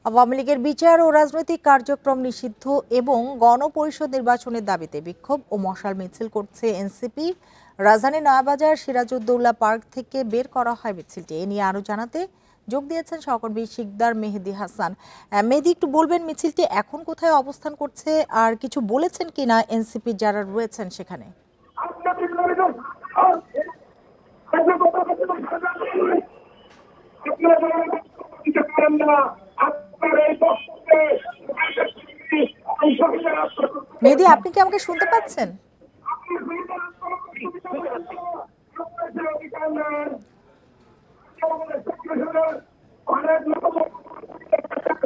আওয়ামী লীগের বিচার ও রাজনৈতিক কার্যক্রম নিষিদ্ধ এবং গণপরিষদ নির্বাচনের দাবিতে বিক্ষোভ ও মশাল মিছিল করছে এনসিপি। রাজধানী নয়াবাজার সিরাজউদ্দৌলা পার্ক থেকে বের করা হয় মিছিলটি। এ নিয়ে আরো জানাতে যোগ দিয়েছেন সহকর্মী শিকদার মেহেদি হাসান। মেহেদি, একটু বলবেন মিছিলটি এখন কোথায় অবস্থান করছে আর কিছু বলেছেন কিনা এনসিপি যারা রয়েছেন সেখানে? মেহেদি, আপনি কি আমাকে শুনতে পাচ্ছেন?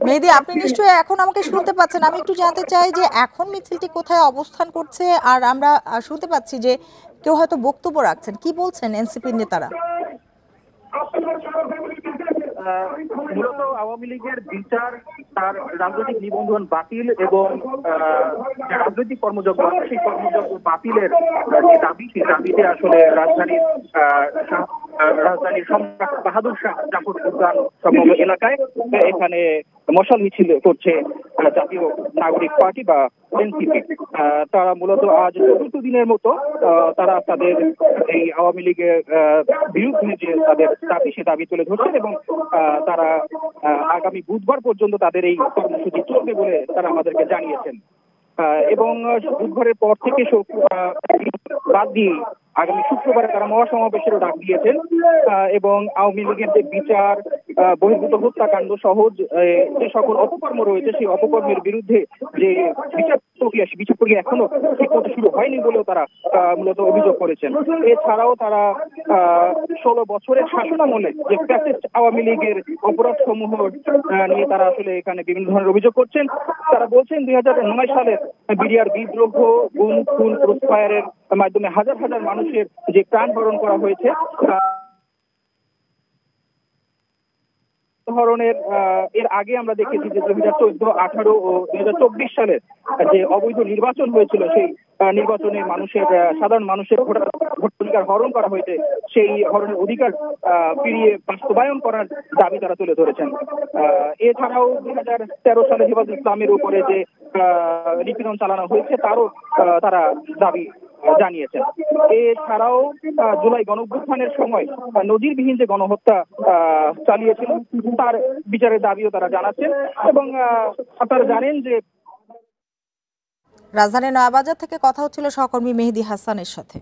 মেহেদি, আপনি নিশ্চয়ই এখন আমাকে শুনতে পাচ্ছেন। আমি একটু জানতে চাই যে এখন মিছিলটি কোথায় অবস্থান করছে, আর আমরা শুনতে পাচ্ছি যে কেউ হয়তো বক্তব্য রাখছেন। কি বলছেন এনসিপির নেতারা? মূলত আওয়ামী লীগের বিচার, তার রাজনৈতিক নিবন্ধন বাতিল এবং রাজনৈতিক কর্মযজ্ঞ সেই কর্মযজ্ঞ বাতিলের যে দাবি, সেই দাবিতে আসলে রাজধানীর সম্রাট বাহাদুর শাহ জাফর উদ্যান সংলগ্ন এলাকায় এখানে মশাল মিছিল করছে জাতীয় নাগরিক পার্টি বা এনসিপি। তারা মূলত আজ চতুর্থ দিনের মতো তারা তাদের এই আওয়ামী লীগের বিরুদ্ধে যে তাদের দাবি, সে দাবি তুলে ধরছেন এবং তারা আগামী বুধবার পর্যন্ত তাদের এই কর্মসূচি চলবে বলে তারা আমাদেরকে জানিয়েছেন। এবং বুধবারের পর থেকে বাদ দিয়ে আগামী শুক্রবারে তারা মহাসমাবেশেরও ডাক দিয়েছেন এবং আওয়ামী লীগের যে বিচার, বহির্ভূত হত্যাকাণ্ড সহ যে সকল অপকর্ম রয়েছে, সেই অপকর্মের বিরুদ্ধে যে বিচার প্রক্রিয়া এখনো ঠিক মতো শুরু হয়নি বলেও তারা মূলত অভিযোগ করেছেন। এছাড়াও তারা 16 বছরের শাসনামলে যে ফ্যাসিস্ট আওয়ামী লীগের অপরাধ সমূহ নিয়ে তারা আসলে এখানে বিভিন্ন ধরনের অভিযোগ করছেন। তারা বলছেন 2009 সালের বিডিআর বিদ্রোহ, গুম, খুন, ক্রসফায়ারের মাধ্যমে হাজার হাজার মানুষের যে প্রাণ হরণ করা হয়েছে, ধরনের এর আগে আমরা দেখেছি যে 2014, 18 ও 2024 সালের যে অবৈধ নির্বাচন হয়েছিল, সেই নির্বাচনে সাধারণ মানুষের ভোটাধিকার হরণ করা হয়েছে। সেই হরণের অধিকার ফিরিয়ে বাস্তবায়ন করার দাবি তারা তুলে ধরেছেন। এছাড়াও 2013 সালে হেফাজত ইসলামের উপরে যে নিপীড়ন চালানো হয়েছে, তারও তারা দাবি জানিয়েছেন। এছাড়াও জুলাই গণঅভ্যুত্থানের সময় নজিরবিহীন যে গণহত্যা চালিয়েছিল, তার বিচারের দাবিও তারা জানাচ্ছেন। এবং আপনারা জানেন যে রাজধানী নয়াবাজার থেকে কথা হচ্ছিল সহকর্মী মেহেদি হাসানের সাথে।